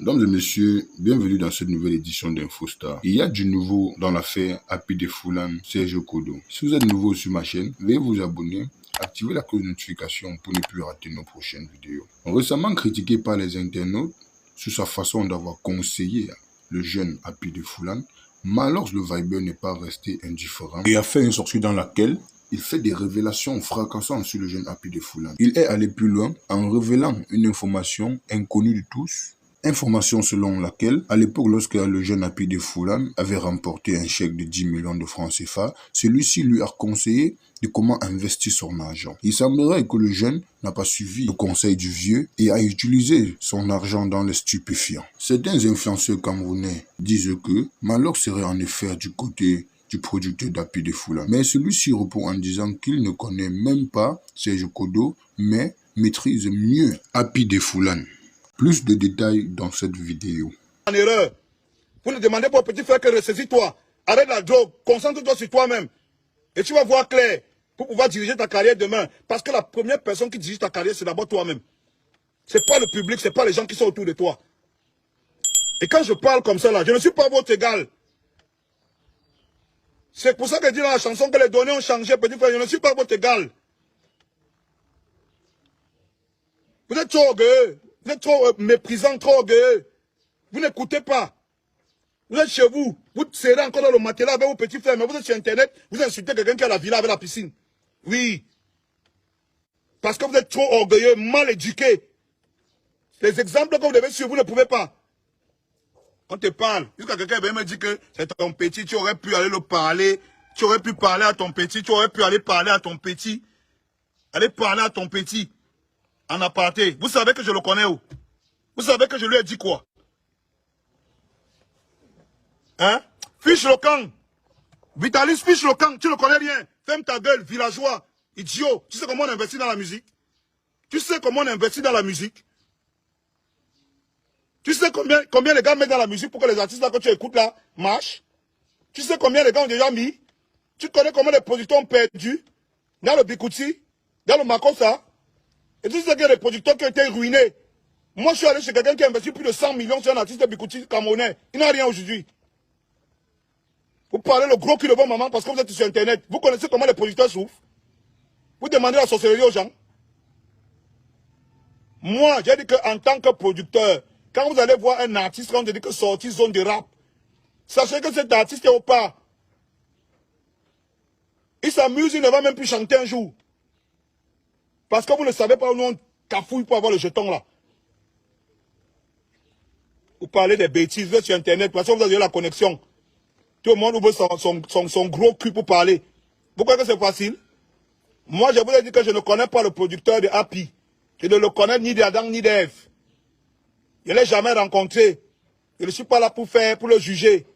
Mesdames et messieurs, bienvenue dans cette nouvelle édition d'InfoStar. Il y a du nouveau dans l'affaire Happy de Fulham, Serge Kodo. Si vous êtes nouveau sur ma chaîne, veuillez vous abonner, activer la cloche de notification pour ne plus rater nos prochaines vidéos. Récemment critiqué par les internautes sur sa façon d'avoir conseillé le jeune Happy de Fulham, Malors le Viber n'est pas resté indifférent et a fait une sortie dans laquelle il fait des révélations fracassantes sur le jeune Happy de Fulham. Il est allé plus loin en révélant une information inconnue de tous. Information selon laquelle, à l'époque, lorsque le jeune Happy de Fulham avait remporté un chèque de 10 millions de francs CFA, celui-ci lui a conseillé de comment investir son argent. Il semblerait que le jeune n'a pas suivi le conseil du vieux et a utilisé son argent dans les stupéfiants. Certains influenceurs camerounais disent que Malors serait en effet du côté du producteur d'Happy de Fulham. Mais celui-ci répond en disant qu'il ne connaît même pas Serge Kodo, mais maîtrise mieux Happy de Fulham. Plus de détails dans cette vidéo. En erreur. Vous ne demandez pas au petit frère que ressaisis-toi. Arrête la drogue. Concentre-toi sur toi-même. Et tu vas voir clair pour pouvoir diriger ta carrière demain. Parce que la première personne qui dirige ta carrière, c'est d'abord toi-même. C'est pas le public, c'est pas les gens qui sont autour de toi. Et quand je parle comme ça là, je ne suis pas votre égal. C'est pour ça que je dis dans la chanson que les données ont changé, petit frère. Je ne suis pas votre égal. Vous êtes trop orgueilleux. Vous êtes trop méprisant, trop orgueilleux. Vous n'écoutez pas. Vous êtes chez vous. Vous serrez encore dans le matelas avec vos petits frères. Mais vous êtes sur Internet. Vous insultez quelqu'un qui a la villa avec la piscine. Oui. Parce que vous êtes trop orgueilleux, mal éduqué. Les exemples que vous devez suivre, vous ne pouvez pas. On te parle. Jusqu'à quelqu'un me dit que c'est ton petit. Tu aurais pu aller le parler. Tu aurais pu parler à ton petit. Tu aurais pu aller parler à ton petit. Aller parler à ton petit. En aparté. Vous savez que je le connais où? Vous savez que je lui ai dit quoi? Hein? Fiche le camp. Vitalis, fiche le camp. Tu ne connais rien. Ferme ta gueule, villageois. Idiot. Tu sais comment on investit dans la musique? Tu sais comment on investit dans la musique? Tu sais combien les gars mettent dans la musique pour que les artistes là que tu écoutes là marchent? Tu sais combien les gars ont déjà mis? Tu connais comment les producteurs ont perdu? Dans le Bikouti, dans le Makossa. Et tu sais qu'il y a des producteurs qui ont été ruinés. Moi, je suis allé chez quelqu'un qui a investi plus de 100 millions sur un artiste de Bikouti camerounais. Il n'a rien aujourd'hui. Vous parlez le gros cul de vos mamans parce que vous êtes sur Internet. Vous connaissez comment les producteurs souffrent. Vous demandez la sorcellerie aux gens. Moi, j'ai dit qu'en tant que producteur, quand vous allez voir un artiste, quand on te dit que sorti zone de rap, sachez que cet artiste est au pas. Il s'amuse, il ne va même plus chanter un jour. Parce que vous ne savez pas où on cafouille pour avoir le jeton là. Vous parlez des bêtises, vous êtes sur Internet, parce que vous avez la connexion. Tout le monde ouvre son gros cul pour parler. Vous croyez que c'est facile? Moi, je vous ai dit que je ne connais pas le producteur de Happy. Je ne le connais ni d'Adam ni d'Ève. Je ne l'ai jamais rencontré. Je ne suis pas là pour le juger.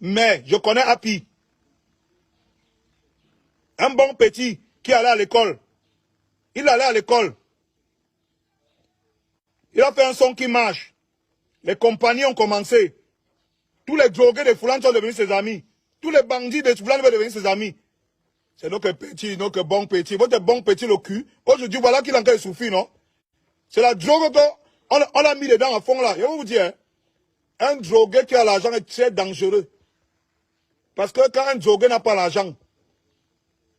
Mais je connais Happy. Un bon petit qui allait à l'école. Il allait à l'école. Il a fait un son qui marche. Les compagnies ont commencé. Tous les drogués de Fulham sont devenus ses amis. Tous les bandits de Fulham sont devenus ses amis. C'est notre petit, notre bon petit. Votre bon petit le cul. Aujourd'hui, voilà qu'il a encore souffert, non? C'est la drogue qu'on a mis dedans à fond là. Je vais vous dire, hein, un drogué qui a l'argent est très dangereux. Parce que quand un drogué n'a pas l'argent,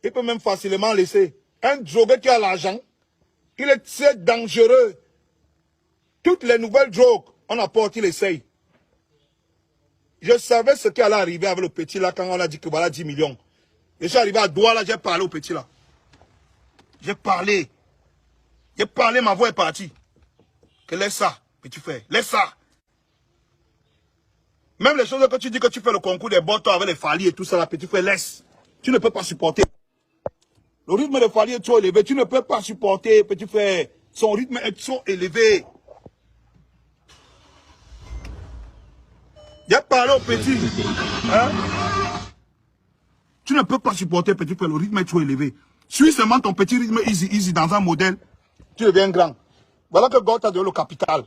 il peut même facilement laisser. Un drogué qui a l'argent, il est très dangereux. Toutes les nouvelles drogues, on apporte, il essaye. Je savais ce qui allait arriver avec le petit là quand on a dit que voilà 10 millions. Je suis arrivé à Douala, j'ai parlé au petit là. J'ai parlé. J'ai parlé, ma voix est partie. Que laisse ça, petit frère, laisse ça. Même les choses que tu dis que tu fais le concours des bottons avec les Fali et tout ça, là, petit frère, laisse. Tu ne peux pas supporter. Le rythme de Fali est trop élevé. Tu ne peux pas supporter, petit frère. Son rythme est trop élevé. J'ai parlé au petit. Hein? Tu ne peux pas supporter, petit frère. Le rythme est trop élevé. Suis seulement ton petit rythme easy dans un modèle. Tu deviens grand. Voilà que God t'a donné le capital.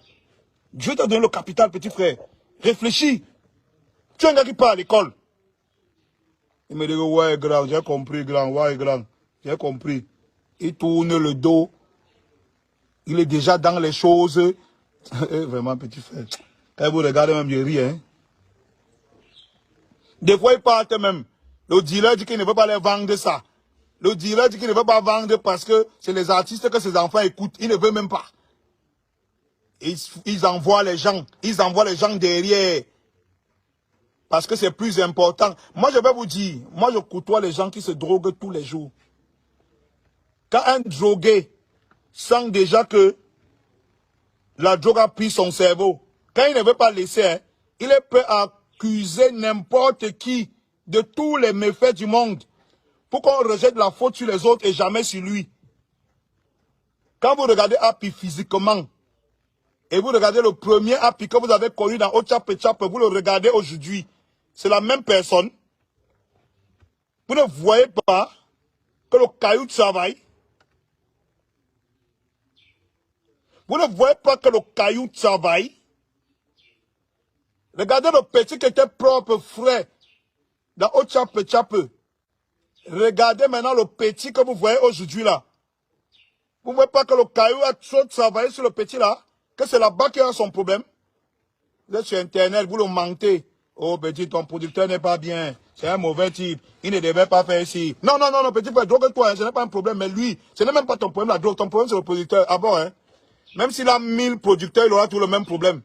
Dieu t'a donné le capital, petit frère. Réfléchis. Tu es un gars qui part à l'école. Il me dit, ouais, grand, j'ai compris, grand, ouais, grand. J'ai compris. Il tourne le dos. Il est déjà dans les choses. Vraiment, petit frère. Et vous regardez même, je ris, hein. Des fois, ils partent même. Le dealer dit qu'il ne veut pas les vendre ça. Le dealer dit qu'il ne veut pas vendre parce que c'est les artistes que ses enfants écoutent. Il ne veut même pas. Ils envoient les gens. Ils envoient les gens derrière. Parce que c'est plus important. Moi, je vais vous dire, moi, je côtoie les gens qui se droguent tous les jours. Quand un drogué sent déjà que la drogue a pris son cerveau, quand il ne veut pas laisser, hein, il est prêt à accuser n'importe qui de tous les méfaits du monde pour qu'on rejette la faute sur les autres et jamais sur lui. Quand vous regardez Happy physiquement, et vous regardez le premier Happy que vous avez connu dans Ochap et Chap, vous le regardez aujourd'hui, c'est la même personne. Vous ne voyez pas que le caillou travaille. Vous ne voyez pas que le caillou travaille. Regardez le petit qui était propre, frais, dans Ochap et Chap. Regardez maintenant le petit que vous voyez aujourd'hui là. Vous ne voyez pas que le caillou a trop travaillé sur le petit là, que c'est là-bas qui a son problème. Vous êtes sur Internet, vous le mentez. Oh petit, ton producteur n'est pas bien. C'est un mauvais type. Il ne devait pas faire ici. Non, non, non, non, petit frère, drogue-toi, hein, ce n'est pas un problème. Mais lui, ce n'est même pas ton problème la drogue. Ton problème c'est le producteur. Ah bon, hein? Même s'il a 1000 producteurs, il aura tout le même problème.